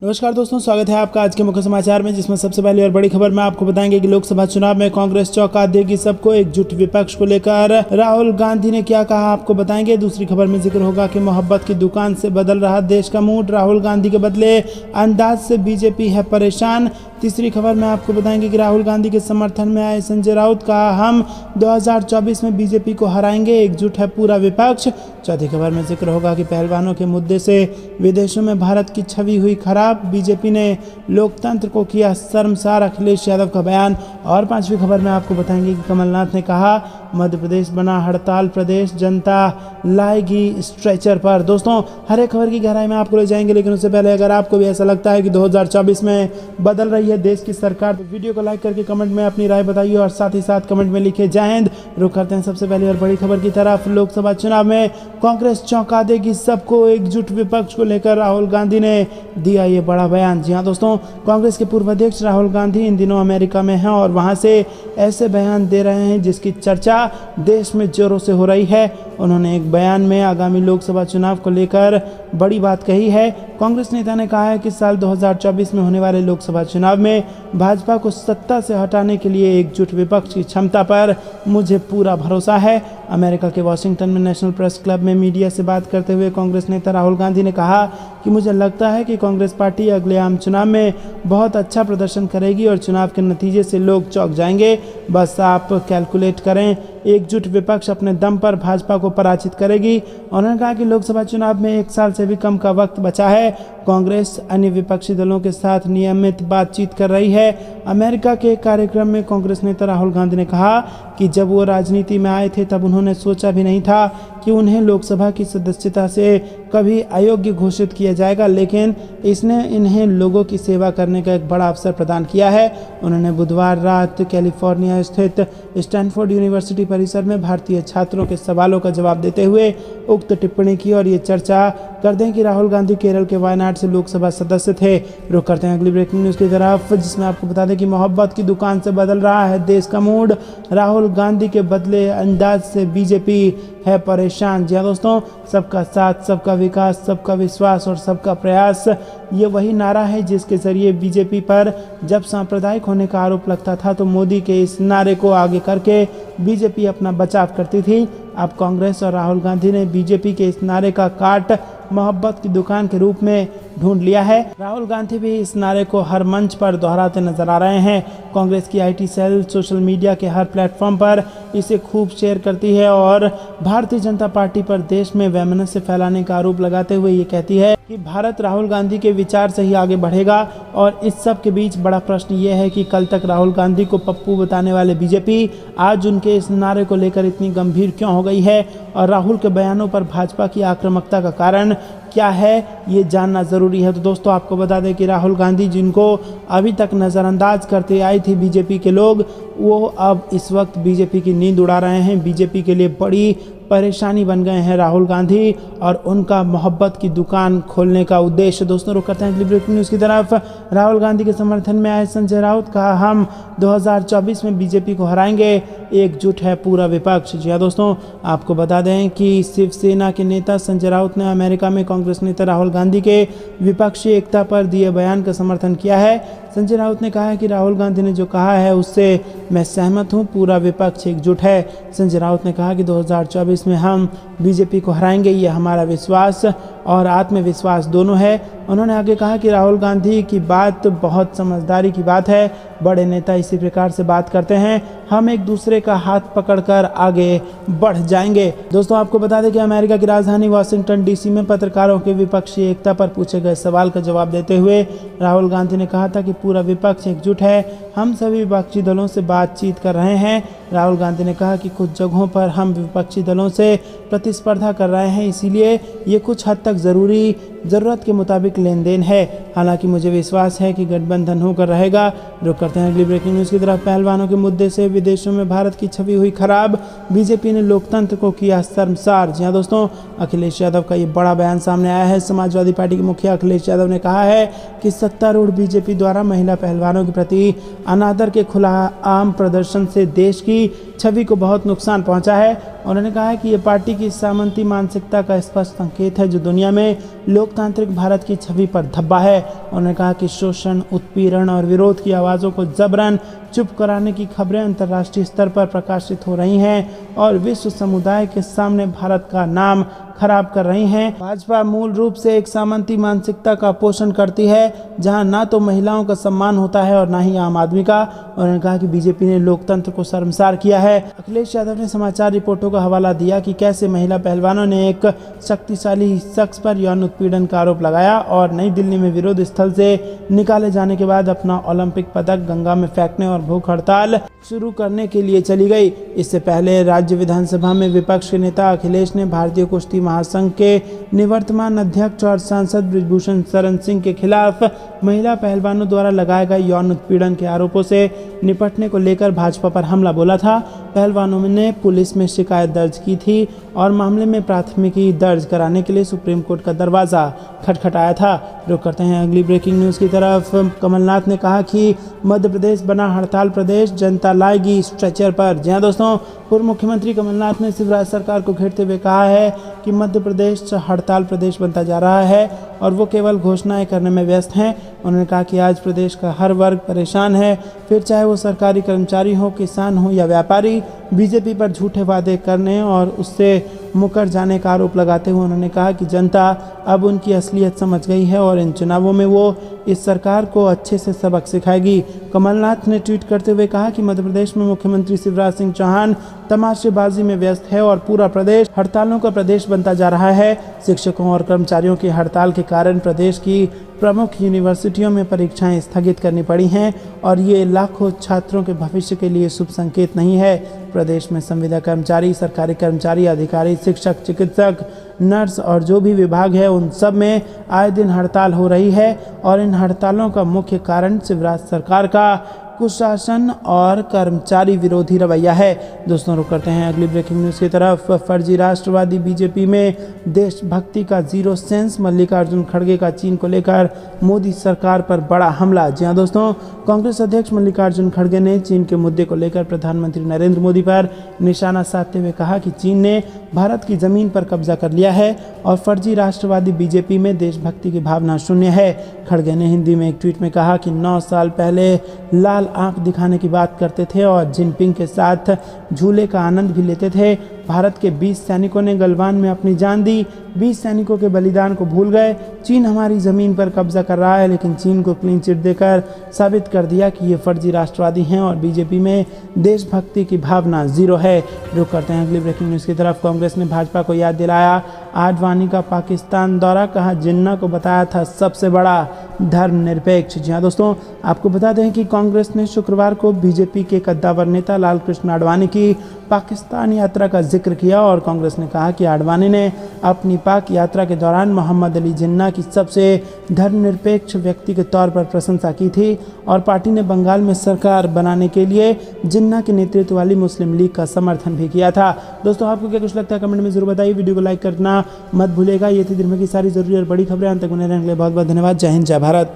नमस्कार दोस्तों, स्वागत है आपका आज के मुख्य समाचार में, जिसमें सबसे पहली और बड़ी खबर में आपको बताएंगे कि लोकसभा चुनाव में कांग्रेस चौंका देगी सबको। एकजुट विपक्ष को लेकर राहुल गांधी ने क्या कहा आपको बताएंगे। दूसरी खबर में जिक्र होगा कि मोहब्बत की दुकान से बदल रहा देश का मूड, राहुल गांधी के बदले अंदाज से बीजेपी है परेशान। तीसरी खबर में आपको बताएंगे कि राहुल गांधी के समर्थन में आए संजय राउत का हम 2024 में बीजेपी को हराएंगे, एकजुट है पूरा विपक्ष। चौथी खबर में जिक्र होगा कि पहलवानों के मुद्दे से विदेशों में भारत की छवि हुई खराब, बीजेपी ने लोकतंत्र को किया शर्मसार, अखिलेश यादव का बयान। और पांचवी खबर में आपको बताएंगे कि कमलनाथ ने कहा मध्य प्रदेश बना हड़ताल प्रदेश, जनता लाएगी स्ट्रेचर पर। दोस्तों, हर एक खबर की गहराई में आपको ले जाएंगे, लेकिन उससे पहले अगर आपको भी ऐसा लगता है कि 2024 में बदल रही है देश की सरकार, तो वीडियो को लाइक करके कमेंट में अपनी राय बताइए और साथ ही साथ कमेंट में लिखे जय हिंद। रुक करते हैं सबसे पहले और बड़ी खबर की तरफ। लोकसभा चुनाव में कांग्रेस चौंका देगी सबको, एकजुट विपक्ष को लेकर राहुल गांधी ने दिया ये बड़ा बयान। जी हाँ दोस्तों, कांग्रेस के पूर्व अध्यक्ष राहुल गांधी इन दिनों अमेरिका में हैं और वहां से ऐसे बयान दे रहे हैं जिसकी चर्चा देश में जोरों से हो रही है। उन्होंने एक बयान में आगामी लोकसभा चुनाव को लेकर बड़ी बात कही है। कांग्रेस नेता ने कहा है कि साल 2024 में होने वाले लोकसभा चुनाव में भाजपा को सत्ता से हटाने के लिए एकजुट विपक्ष की क्षमता पर मुझे पूरा भरोसा है। अमेरिका के वाशिंगटन में नेशनल प्रेस क्लब में मीडिया से बात करते हुए कांग्रेस नेता राहुल गांधी ने कहा कि मुझे लगता है कि कांग्रेस पार्टी अगले आम चुनाव में बहुत अच्छा प्रदर्शन करेगी और चुनाव के नतीजे से लोग चौंक जाएंगे। बस आप कैलकुलेट करें, एकजुट विपक्ष अपने दम पर भाजपा को पराजित करेगी। उन्होंने कहा कि लोकसभा चुनाव में 1 साल से भी कम का वक्त बचा है। कांग्रेस अन्य विपक्षी दलों के साथ नियमित बातचीत कर रही है। अमेरिका के एक कार्यक्रम में कांग्रेस नेता राहुल गांधी ने कहा कि जब वो राजनीति में आए थे तब उन्होंने सोचा भी नहीं था कि उन्हें लोकसभा की सदस्यता से कभी अयोग्य घोषित किया जाएगा, लेकिन इसने इन्हें लोगों की सेवा करने का एक बड़ा अवसर प्रदान किया है। उन्होंने बुधवार रात कैलिफोर्निया स्थित स्टैनफोर्ड यूनिवर्सिटी परिसर में भारतीय छात्रों के सवालों का जवाब देते हुए उक्त टिप्पणी की और ये चर्चा कर दें कि राहुल गांधी केरल के वायनाड से लोकसभा सदस्य थे। रुक करते हैं अगली ब्रेकिंग न्यूज़ की तरफ, जिसमें आपको बता दें कि मोहब्बत की दुकान से बदल रहा है देश का मूड, राहुल गांधी के बदले अंदाज से बीजेपी है परेशान। जी हाँ दोस्तों, सबका साथ, सबका विकास, सबका विश्वास और सबका प्रयास, ये वही नारा है जिसके जरिए बीजेपी पर जब सांप्रदायिक होने का आरोप लगता था तो मोदी के इस नारे को आगे करके बीजेपी अपना बचाव करती थी। अब कांग्रेस और राहुल गांधी ने बीजेपी के इस नारे का काट मोहब्बत की दुकान के रूप में ढूंढ लिया है। राहुल गांधी भी इस नारे को हर मंच पर दोहराते नजर आ रहे हैं। कांग्रेस की आईटी सेल सोशल मीडिया के हर प्लेटफॉर्म पर इसे खूब शेयर करती है और भारतीय जनता पार्टी पर देश में वैमनस्य फैलाने का आरोप लगाते हुए ये कहती है कि भारत राहुल गांधी के विचार से ही आगे बढ़ेगा। और इस सब के बीच बड़ा प्रश्न ये है कि कल तक राहुल गांधी को पप्पू बताने वाले बीजेपी आज उनके इस नारे को लेकर इतनी गंभीर क्यों हो गई है और राहुल के बयानों पर भाजपा की आक्रामकता का कारण क्या है, ये जानना ज़रूरी है। तो दोस्तों, आपको बता दें कि राहुल गांधी, जिनको अभी तक नज़रअंदाज करते आई थी बीजेपी के लोग, वो अब इस वक्त बीजेपी की नींद उड़ा रहे हैं। बीजेपी के लिए बड़ी परेशानी बन गए हैं राहुल गांधी और उनका मोहब्बत की दुकान खोलने का उद्देश्य। दोस्तों, रुक करते हैं अगली ब्रेकिंग न्यूज़ की तरफ। राहुल गांधी के समर्थन में आए संजय राउत का हम 2024 में बीजेपी को हराएंगे, एकजुट है पूरा विपक्ष। जी हाँ दोस्तों, आपको बता दें कि शिवसेना के नेता संजय राउत ने अमेरिका में कांग्रेस नेता राहुल गांधी के विपक्षी एकता पर दिए बयान का समर्थन किया है। संजय राउत ने कहा है कि राहुल गांधी ने जो कहा है उससे मैं सहमत हूं, पूरा विपक्ष एकजुट है। संजय राउत ने कहा कि 2024 में हम बीजेपी को हराएंगे, ये हमारा विश्वास और आत्मविश्वास दोनों है। उन्होंने आगे कहा कि राहुल गांधी की बात बहुत समझदारी की बात है, बड़े नेता इसी प्रकार से बात करते हैं, हम एक दूसरे का हाथ पकड़कर आगे बढ़ जाएंगे। दोस्तों, आपको बता दें कि अमेरिका की राजधानी वाशिंगटन डीसी में पत्रकारों के विपक्षी एकता पर पूछे गए सवाल का जवाब देते हुए राहुल गांधी ने कहा था कि पूरा विपक्ष एकजुट है, हम सभी विपक्षी दलों से बातचीत कर रहे हैं। राहुल गांधी ने कहा कि कुछ जगहों पर हम विपक्षी दलों से प्रतिस्पर्धा कर रहे हैं, इसीलिए ये कुछ हद तक ज़रूरत के मुताबिक लेन देन है। हालांकि मुझे विश्वास है कि गठबंधन होकर रहेगा। रुक करते हैं अगली ब्रेकिंग न्यूज़ की तरफ। पहलवानों के मुद्दे से विदेशों में भारत की छवि हुई खराब, बीजेपी ने लोकतंत्र को किया शर्मसार। जी हाँ दोस्तों, अखिलेश यादव का ये बड़ा बयान सामने आया है। समाजवादी पार्टी के मुखिया अखिलेश यादव ने कहा है कि सत्तारूढ़ बीजेपी द्वारा महिला पहलवानों के प्रति अनादर के खुला आम प्रदर्शन से देश की छवि को बहुत नुकसान पहुंचा है। उन्होंने कहा है कि ये पार्टी की सामंती मानसिकता का स्पष्ट संकेत है जो दुनिया में लोकतांत्रिक भारत की छवि पर धब्बा है। उन्होंने कहा कि शोषण, उत्पीड़न और विरोध की आवाज़ों को जबरन चुप कराने की खबरें अंतर्राष्ट्रीय स्तर पर प्रकाशित हो रही हैं और विश्व समुदाय के सामने भारत का नाम खराब कर रही हैं। भाजपा मूल रूप से एक सामंती मानसिकता का पोषण करती है जहां ना तो महिलाओं का सम्मान होता है और ना ही आम आदमी का। उन्होंने कहा कि बीजेपी ने लोकतंत्र को शर्मसार किया है। अखिलेश यादव ने समाचार रिपोर्टों का हवाला दिया कि कैसे महिला पहलवानों ने एक शक्तिशाली शख्स पर यौन उत्पीड़न का आरोप लगाया और नई दिल्ली में विरोध स्थल से निकाले जाने के बाद अपना ओलंपिक पदक गंगा में फेंकने और भूख हड़ताल शुरू करने के लिए चली गई। इससे पहले राज्य विधानसभा में विपक्ष के नेता अखिलेश ने भारतीय कुश्ती महासंघ के निवर्तमान अध्यक्ष और सांसद बृजभूषण शरण सिंह के खिलाफ महिला पहलवानों द्वारा लगाए गए यौन उत्पीड़न के आरोपों से निपटने को लेकर भाजपा पर हमला बोला था। पहलवानों ने पुलिस में शिकायत दर्ज की थी और मामले में प्राथमिकी दर्ज कराने के लिए सुप्रीम कोर्ट का दरवाजा खटखटाया था। रुक करते हैं अगली ब्रेकिंग न्यूज़ की तरफ। कमलनाथ ने कहा कि मध्य प्रदेश बना हड़ताल प्रदेश, जनता लाएगी स्ट्रेचर पर। जी हाँ दोस्तों, पूर्व मुख्यमंत्री कमलनाथ ने शिवराज सरकार को घेरते हुए कहा है कि मध्य प्रदेश हड़ताल प्रदेश बनता जा रहा है और वो केवल घोषणाएं करने में व्यस्त हैं। उन्होंने कहा कि आज प्रदेश का हर वर्ग परेशान है, फिर चाहे वो सरकारी कर्मचारी हो, किसान हो या व्यापारी। बीजेपी पर झूठे वादे करने और उससे मुकर जाने का आरोप लगाते हुए उन्होंने कहा कि जनता अब उनकी असलियत समझ गई है और इन चुनावों में वो इस सरकार को अच्छे से सबक सिखाएगी। कमलनाथ ने ट्वीट करते हुए कहा कि मध्य प्रदेश में मुख्यमंत्री शिवराज सिंह चौहान तमाशेबाजी में व्यस्त है और पूरा प्रदेश हड़तालों का प्रदेश बनता जा रहा है। शिक्षकों और कर्मचारियों की हड़ताल के कारण प्रदेश की प्रमुख यूनिवर्सिटियों में परीक्षाएं स्थगित करनी पड़ी हैं और ये लाखों छात्रों के भविष्य के लिए शुभ संकेत नहीं है। प्रदेश में संविदा कर्मचारी, सरकारी कर्मचारी, अधिकारी, शिक्षक, चिकित्सक, नर्स और जो भी विभाग है उन सब में आए दिन हड़ताल हो रही है और इन हड़तालों का मुख्य कारण शिवराज सरकार का कुशासन और कर्मचारी विरोधी रवैया है। दोस्तों, रुक करते हैं अगली ब्रेकिंग न्यूज़ की तरफ। फर्जी राष्ट्रवादी बीजेपी में देशभक्ति का जीरो सेंस, मल्लिकार्जुन खड़गे का चीन को लेकर मोदी सरकार पर बड़ा हमला। जी हाँ दोस्तों, कांग्रेस अध्यक्ष मल्लिकार्जुन खड़गे ने चीन के मुद्दे को लेकर प्रधानमंत्री नरेंद्र मोदी पर निशाना साधते हुए कहा कि चीन ने भारत की जमीन पर कब्जा कर लिया है और फर्जी राष्ट्रवादी बीजेपी में देशभक्ति की भावना शून्य है। खड़गे ने हिंदी में एक ट्वीट में कहा कि 9 साल पहले लाल आंख दिखाने की बात करते थे और जिनपिंग के साथ झूले का आनंद भी लेते थे। भारत के 20 सैनिकों ने गलवान में अपनी जान दी, 20 सैनिकों के बलिदान को भूल गए। चीन हमारी ज़मीन पर कब्जा कर रहा है, लेकिन चीन को क्लीन चिट देकर साबित कर दिया कि ये फर्जी राष्ट्रवादी हैं और बीजेपी में देशभक्ति की भावना जीरो है। रुक करते हैं अगली ब्रेकिंग न्यूज़ की तरफ। कांग्रेस ने भाजपा को याद दिलाया आडवाणी का पाकिस्तान दौरा, कहा जिन्ना को बताया था सबसे बड़ा धर्मनिरपेक्ष। जी हाँ दोस्तों, आपको बता दें कि कांग्रेस ने शुक्रवार को बीजेपी के कद्दावर नेता लाल कृष्ण आडवाणी की पाकिस्तान यात्रा का जिक्र किया और कांग्रेस ने कहा कि आडवाणी ने अपनी पाक यात्रा के दौरान मोहम्मद अली जिन्ना की सबसे धर्मनिरपेक्ष व्यक्ति के तौर पर प्रशंसा की थी और पार्टी ने बंगाल में सरकार बनाने के लिए जिन्ना के नेतृत्व वाली मुस्लिम लीग का समर्थन भी किया था। दोस्तों, आपको क्या कुछ लगता है कमेंट में जरूर बताइए। वीडियो को लाइक करना मत भूलेगा। ये थी दिन भर की सारी जरूरी और बड़ी खबरें। अंत तक बने रहने के लिए बहुत बहुत धन्यवाद। जय हिंद, जय भारत।